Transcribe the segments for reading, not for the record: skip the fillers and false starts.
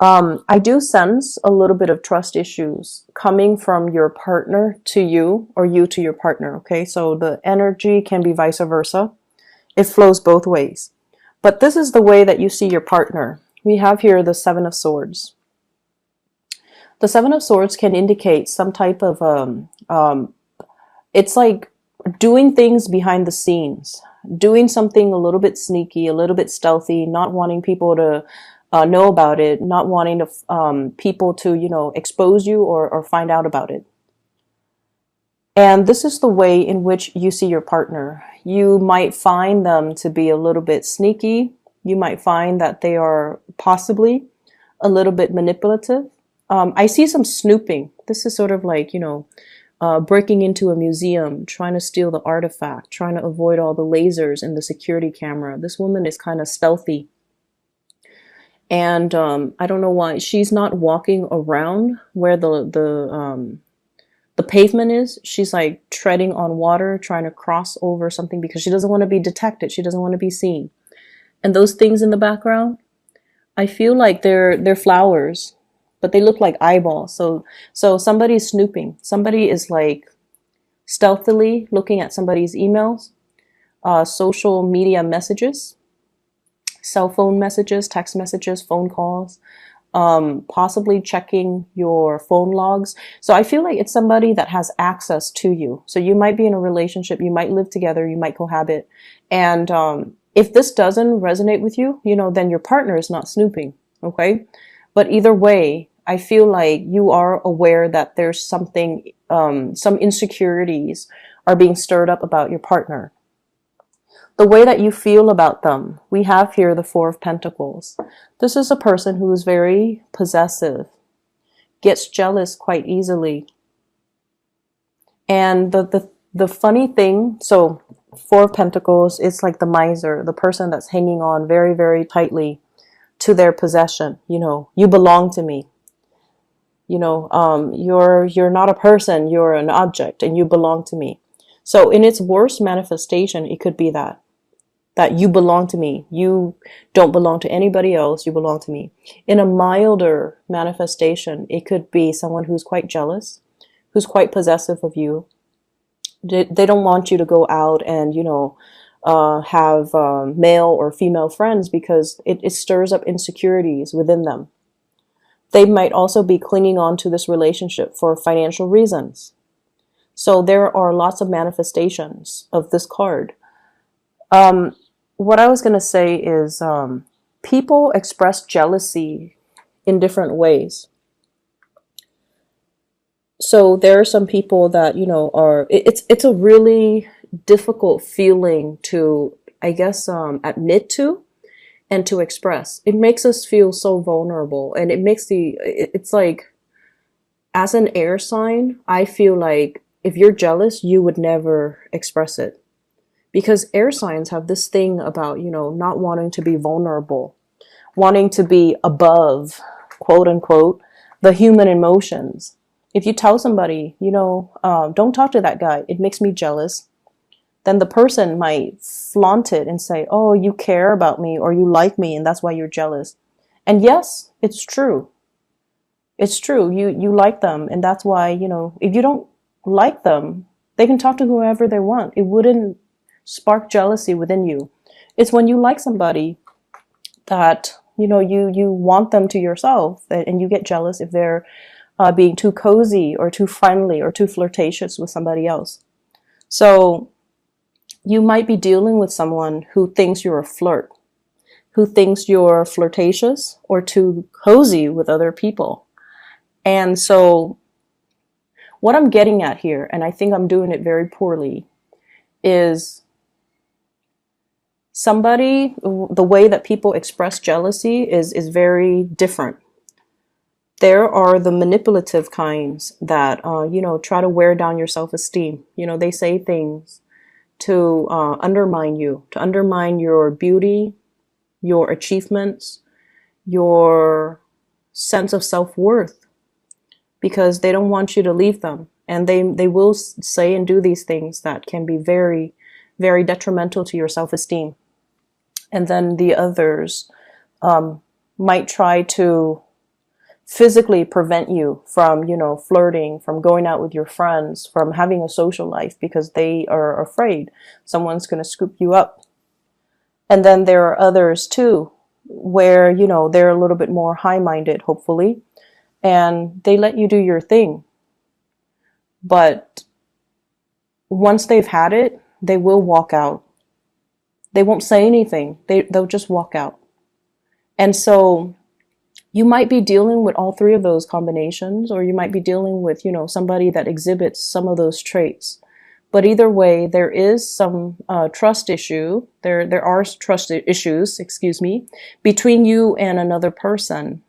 I do sense a little bit of trust issues coming from your partner to you or you to your partner. Okay, so the energy can be vice versa. It flows both ways. But this is the way that you see your partner. We have here the Seven of Swords. The Seven of Swords can indicate some type of, it's like doing things behind the scenes, doing something a little bit sneaky, a little bit stealthy, not wanting people to know about it, not wanting to, people to, expose you or find out about it. And this is the way in which you see your partner. You might find them to be a little bit sneaky. You might find that they are possibly a little bit manipulative. I see some snooping. This is sort of like, breaking into a museum, trying to steal the artifact, trying to avoid all the lasers in the security camera. This woman is kind of stealthy. And I don't know why she's not walking around where the pavement is. She's like treading on water, trying to cross over something because she doesn't want to be detected. She doesn't want to be seen. And those things in the background, I feel like they're flowers, but they look like eyeballs. So somebody's snooping. Somebody is like stealthily looking at somebody's emails, social media messages, cell phone messages, text messages, phone calls, possibly checking your phone logs. So I feel like it's somebody that has access to you. So you might be in a relationship, you might live together, you might cohabit. And if this doesn't resonate with you, then your partner is not snooping. Okay. But either way, I feel like you are aware that there's something, some insecurities are being stirred up about your partner. The way that you feel about them, we have here the Four of Pentacles. This is a person who is very possessive, gets jealous quite easily. And the funny thing, so Four of Pentacles, it's like the miser, the person that's hanging on very, very tightly to their possession. You belong to me. You're not a person, you're an object, and you belong to me. So in its worst manifestation, it could be that you belong to me. You don't belong to anybody else. You belong to me. In a milder manifestation, it could be someone who's quite jealous, who's quite possessive of you. They don't want you to go out and, have male or female friends because it stirs up insecurities within them. They might also be clinging on to this relationship for financial reasons. So there are lots of manifestations of this card. What I was going to say is people express jealousy in different ways. So there are some people that, it's a really difficult feeling to, I guess, admit to and to express. It makes us feel so vulnerable, and it's like, as an air sign, I feel like if you're jealous, you would never express it. Because air signs have this thing about, not wanting to be vulnerable, wanting to be above, quote unquote, the human emotions. If you tell somebody, don't talk to that guy, it makes me jealous, then the person might flaunt it and say, oh, you care about me or you like me and that's why you're jealous. And yes, it's true. It's true. You like them, and that's why, if you don't like them, they can talk to whoever they want. It wouldn't spark jealousy within you. It's when you like somebody that, you want them to yourself, and you get jealous if they're being too cozy or too friendly or too flirtatious with somebody else. So you might be dealing with someone who thinks you're a flirt, who thinks you're flirtatious or too cozy with other people. And so what I'm getting at here, and I think I'm doing it very poorly, is the way that people express jealousy is very different. There are the manipulative kinds that, try to wear down your self-esteem. They say things to undermine you, to undermine your beauty, your achievements, your sense of self-worth, because they don't want you to leave them. And they will say and do these things that can be very, very detrimental to your self-esteem. And then the others might try to physically prevent you from, flirting, from going out with your friends, from having a social life, because they are afraid someone's going to scoop you up. And then there are others too, where, they're a little bit more high-minded, hopefully, and they let you do your thing. But once they've had it, they will walk out. They won't say anything. They'll just walk out. And so you might be dealing with all three of those combinations, or you might be dealing with, somebody that exhibits some of those traits. But either way, there is some trust issue. There are trust issues, between you and another person.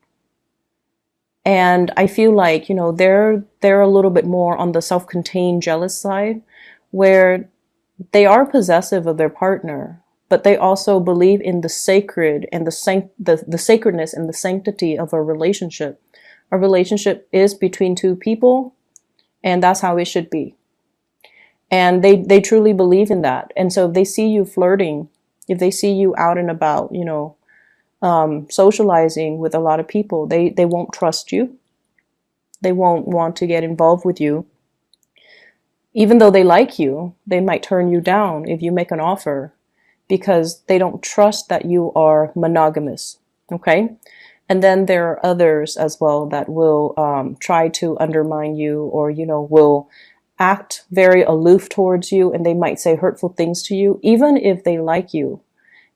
And I feel like, they're a little bit more on the self-contained jealous side, where they are possessive of their partner, but they also believe in the sacred and the sacredness and the sanctity of a relationship. A relationship is between two people, and that's how it should be. And they truly believe in that. And so if they see you flirting, if they see you out and about, socializing with a lot of people, they won't trust you. They won't want to get involved with you. Even though they like you, they might turn you down if you make an offer, because they don't trust that you are monogamous. Okay? And then there are others as well that will try to undermine you, or, will act very aloof towards you, and they might say hurtful things to you, even if they like you,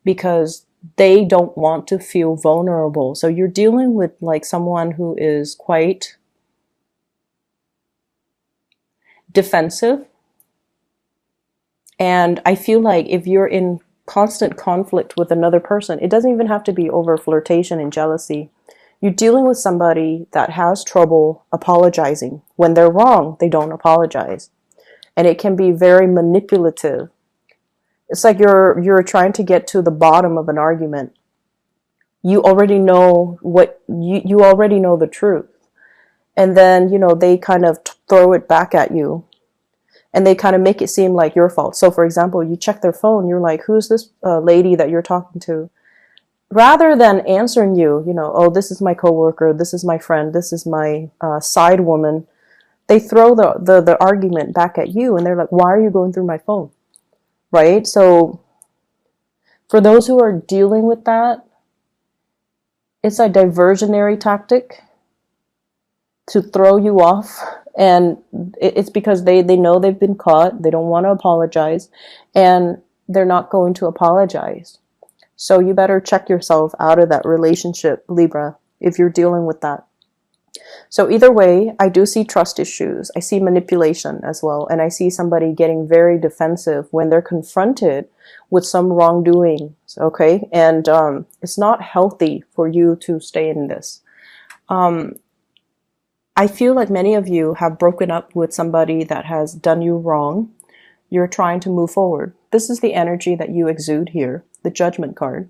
because they don't want to feel vulnerable. So you're dealing with like someone who is quite defensive. And I feel like if you're in constant conflict with another person, it doesn't even have to be over flirtation and jealousy. You're dealing with somebody that has trouble apologizing. When they're wrong, they don't apologize. And it can be very manipulative. It's like you're trying to get to the bottom of an argument. You already know you already know the truth. And then, they kind of throw it back at you. And they kind of make it seem like your fault. So for example, you check their phone, you're like, who's this lady that you're talking to? Rather than answering you, oh, this is my coworker, this is my friend, this is my side woman, they throw the argument back at you, and they're like, why are you going through my phone? Right? So for those who are dealing with that, it's a diversionary tactic to throw you off. And it's because they know they've been caught. They don't want to apologize, and they're not going to apologize. So you better check yourself out of that relationship, Libra, if you're dealing with that. So either way, I do see trust issues. I see manipulation as well. And I see somebody getting very defensive when they're confronted with some wrongdoing. Okay. And it's not healthy for you to stay in this. I feel like many of you have broken up with somebody that has done you wrong. You're trying to move forward. This is the energy that you exude here, the Judgment card.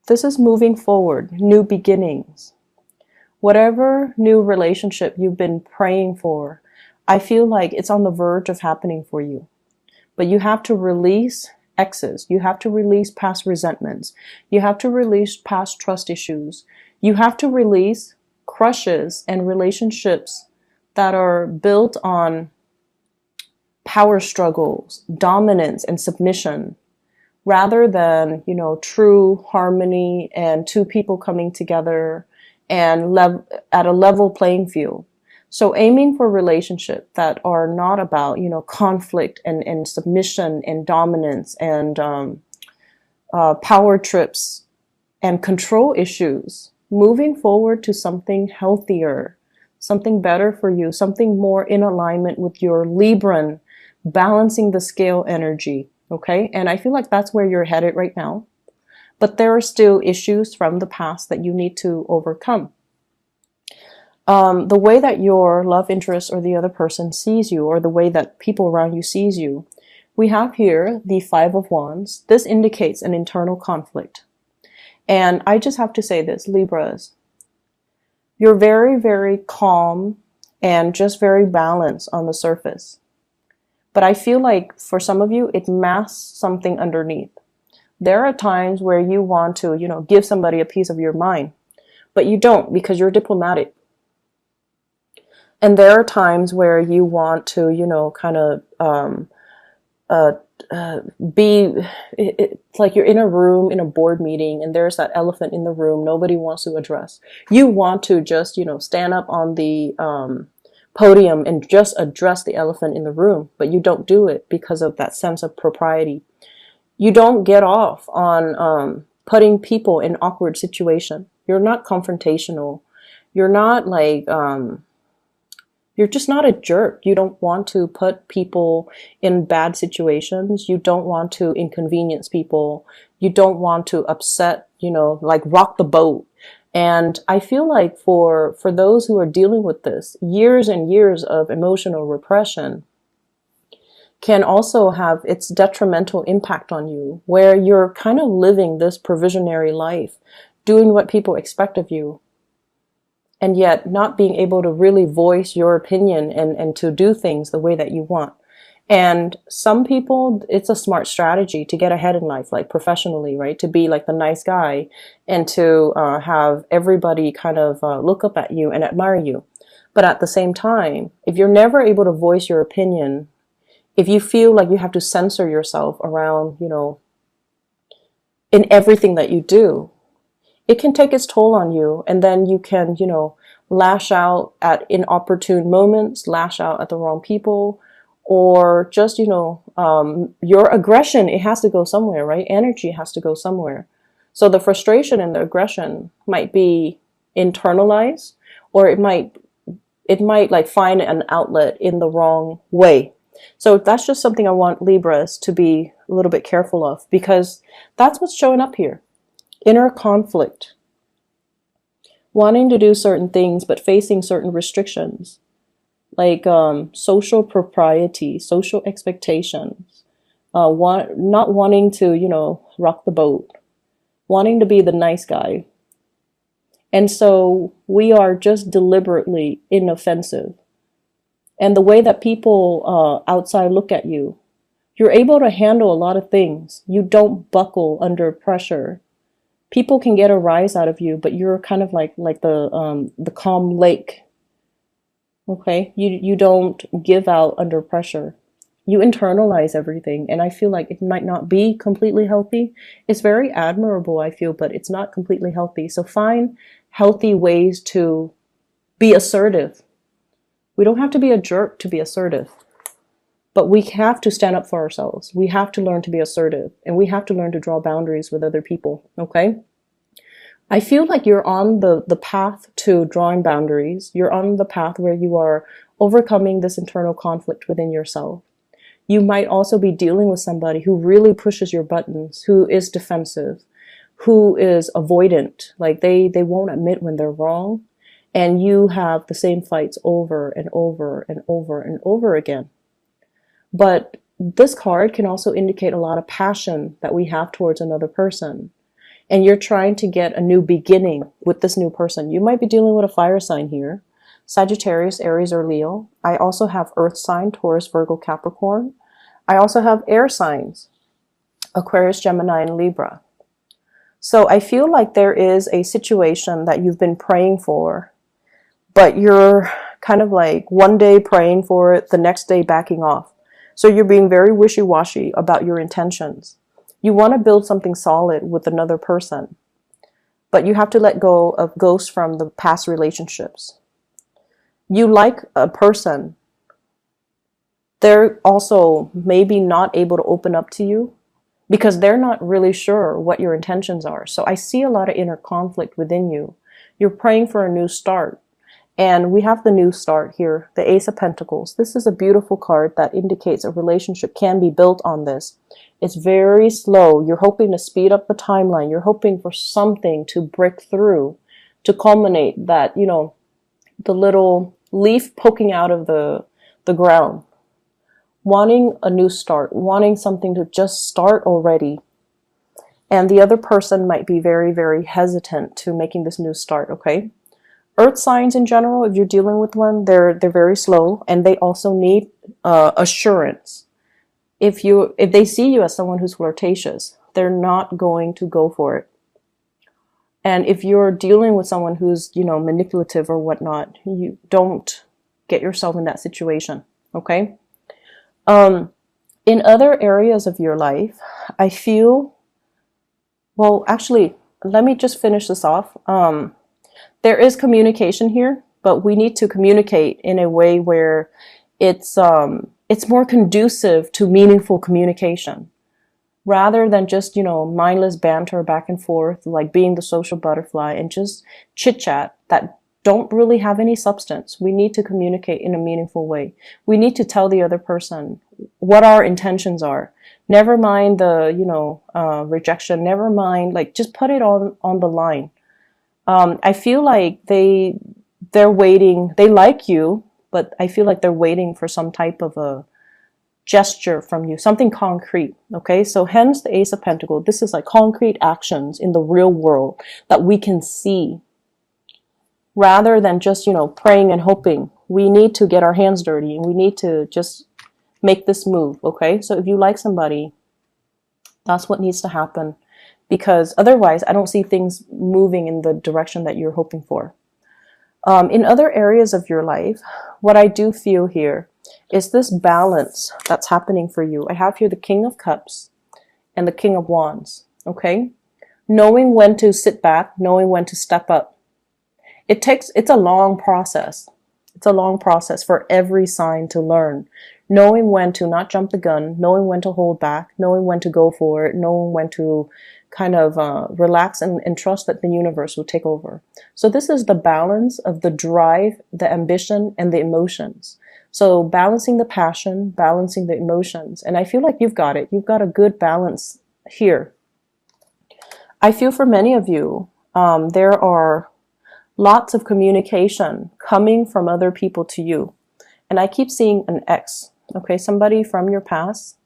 This is moving forward, new beginnings. Whatever new relationship you've been praying for, I feel like it's on the verge of happening for you. But you have to release exes. You have to release past resentments. You have to release past trust issues. You have to release crushes and relationships that are built on power struggles, dominance, and submission, rather than, true harmony and two people coming together and at a level playing field. So aiming for relationships that are not about, conflict and submission and dominance and power trips and control issues. Moving forward to something healthier, something better for you, something more in alignment with your Libran, balancing the scale energy, okay? And I feel like that's where you're headed right now. But there are still issues from the past that you need to overcome. The way that your love interest or the other person sees you, or the way that people around you sees you, we have here the Five of Wands. This indicates an internal conflict. And I just have to say this, Libras, you're very, very calm and just very balanced on the surface. But I feel like for some of you, it masks something underneath. There are times where you want to, give somebody a piece of your mind. but you don't because you're diplomatic. And there are times where you want to, you know, kind of uh, be, it's like you're in a room in a board meeting and there's that elephant in the room nobody wants to address. You want to just, you know, stand up on the podium and just address the elephant in the room, but you don't do it because of that sense of propriety. You don't get off on putting people in awkward situation. You're not confrontational. You're not like you're just not a jerk. You don't want to put people in bad situations. You don't want to inconvenience people. You don't want to upset, you know, like rock the boat. And I feel like for those who are dealing with this, years and years of emotional repression can also have its detrimental impact on you, where you're kind of living this provisionary life, doing what people expect of you, and yet not being able to really voice your opinion and to do things the way that you want. And some people, it's a smart strategy to get ahead in life, like professionally, right? To be like the nice guy and to have everybody kind of look up at you and admire you. But at the same time, if you're never able to voice your opinion, if you feel like you have to censor yourself around, you know, in everything that you do, it can take its toll on you. And then you can, you know, lash out at inopportune moments, lash out at the wrong people, or just, you know, your aggression, it has to go somewhere, right? Energy has to go somewhere. So the frustration and the aggression might be internalized, or it might like find an outlet in the wrong way. So that's just something I want Libras to be a little bit careful of, because that's what's showing up here. Inner conflict, wanting to do certain things but facing certain restrictions, like social propriety, social expectations, not wanting to, you know, rock the boat, wanting to be the nice guy. And so we are just deliberately inoffensive. And the way that people outside look at you, you're able to handle a lot of things. You don't buckle under pressure. People can get a rise out of you, but you're kind of like the calm lake. Okay, you don't give out under pressure. You internalize everything, and I feel like it might not be completely healthy. It's very admirable, I feel, but it's not completely healthy. So find healthy ways to be assertive. We don't have to be a jerk to be assertive, but we have to stand up for ourselves. We have to learn to be assertive, and we have to learn to draw boundaries with other people, okay? I feel like you're on the path to drawing boundaries. You're on the path where you are overcoming this internal conflict within yourself. You might also be dealing with somebody who really pushes your buttons, who is defensive, who is avoidant, like they won't admit when they're wrong, and you have the same fights over and over and over and over again. But this card can also indicate a lot of passion that we have towards another person. And you're trying to get a new beginning with this new person. You might be dealing with a fire sign here, Sagittarius, Aries, or Leo. I also have earth sign, Taurus, Virgo, Capricorn. I also have air signs, Aquarius, Gemini, and Libra. So I feel like there is a situation that you've been praying for, but you're kind of like one day praying for it, the next day backing off. So you're being very wishy-washy about your intentions. You want to build something solid with another person, but you have to let go of ghosts from the past relationships. You like a person. They're also maybe not able to open up to you because they're not really sure what your intentions are. So I see a lot of inner conflict within you. You're praying for a new start. And we have the new start here, the Ace of Pentacles. This is a beautiful card that indicates a relationship can be built on this. It's very slow. You're hoping to speed up the timeline. You're hoping for something to break through, to culminate that, you know, the little leaf poking out of the ground. Wanting a new start, wanting something to just start already. And the other person might be very, very hesitant to making this new start, okay? Earth signs in general, if you're dealing with one, they're very slow, and they also need assurance. If they see you as someone who's flirtatious, they're not going to go for it. And if you're dealing with someone who's, you know, manipulative or whatnot, you don't get yourself in that situation, okay? In other areas of your life, I feel, well, actually, let me just finish this off. There is communication here, but we need to communicate in a way where it's more conducive to meaningful communication, rather than just, you know, mindless banter back and forth, like being the social butterfly and just chit chat that don't really have any substance. We need to communicate in a meaningful way. We need to tell the other person what our intentions are. Never mind the, you know, rejection. Never mind, like, just put it on the line. I feel like they're waiting. They like you, but I feel like they're waiting for some type of a gesture from you, something concrete. Okay, so hence the Ace of Pentacles. This is like concrete actions in the real world that we can see, rather than just, you know, praying and hoping. We need to get our hands dirty and we need to just make this move. Okay, so if you like somebody, that's what needs to happen, because otherwise I don't see things moving in the direction that you're hoping for. In other areas of your life, what I do feel here is this balance that's happening for you. I have here the King of Cups and the King of Wands, okay? Knowing when to sit back, knowing when to step up. It's a long process. It's a long process for every sign to learn. Knowing when to not jump the gun, knowing when to hold back, knowing when to go for it, knowing when to kind of relax and trust that the universe will take over. So this is the balance of the drive, the ambition, and the emotions. So balancing the passion, balancing the emotions. And I feel like you've got it. You've got a good balance here. I feel for many of you, there are lots of communication coming from other people to you. And I keep seeing an ex, okay? Somebody from your past.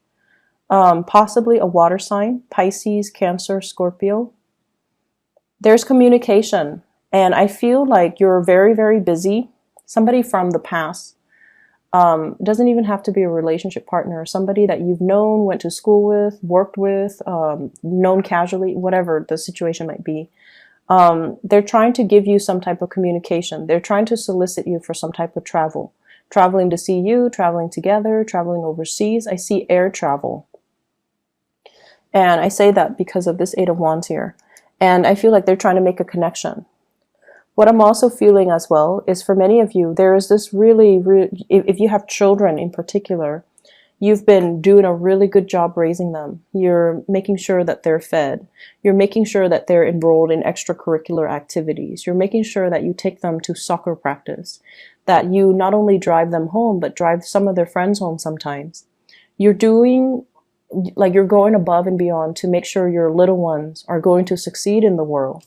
Possibly a water sign, Pisces, Cancer, Scorpio. There's communication, and I feel like you're very, very busy. Somebody from the past. Doesn't even have to be a relationship partner. Somebody that you've known, went to school with, worked with, known casually, whatever the situation might be. They're trying to give you some type of communication. They're trying to solicit you for some type of travel. Traveling to see you, traveling together, traveling overseas. I see air travel. And I say that because of this Eight of Wands here. And I feel like they're trying to make a connection. What I'm also feeling as well is for many of you, there is this really, if you have children in particular, you've been doing a really good job raising them. You're making sure that they're fed. You're making sure that they're enrolled in extracurricular activities. You're making sure that you take them to soccer practice, that you not only drive them home, but drive some of their friends home sometimes. You're doing, like, you're going above and beyond to make sure your little ones are going to succeed in the world.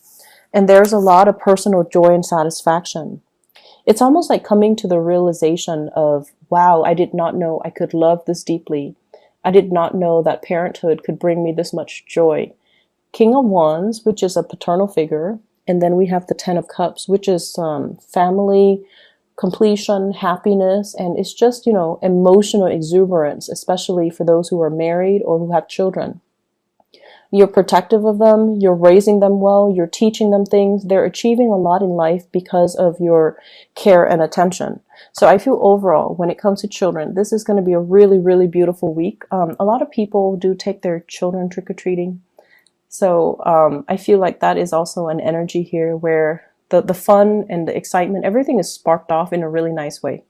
And there's a lot of personal joy and satisfaction. It's almost like coming to the realization of, wow, I did not know I could love this deeply. I did not know that parenthood could bring me this much joy. King of Wands, which is a paternal figure. And then we have the Ten of Cups, which is family, completion, happiness, and it's just, you know, emotional exuberance, especially for those who are married or who have children. You're protective of them, you're raising them well, you're teaching them things. They're achieving a lot in life because of your care and attention. So I feel overall, when it comes to children, this is going to be a really, really beautiful week. A lot of people do take their children trick-or-treating. So I feel like that is also an energy here where the fun and the excitement, everything is sparked off in a really nice way.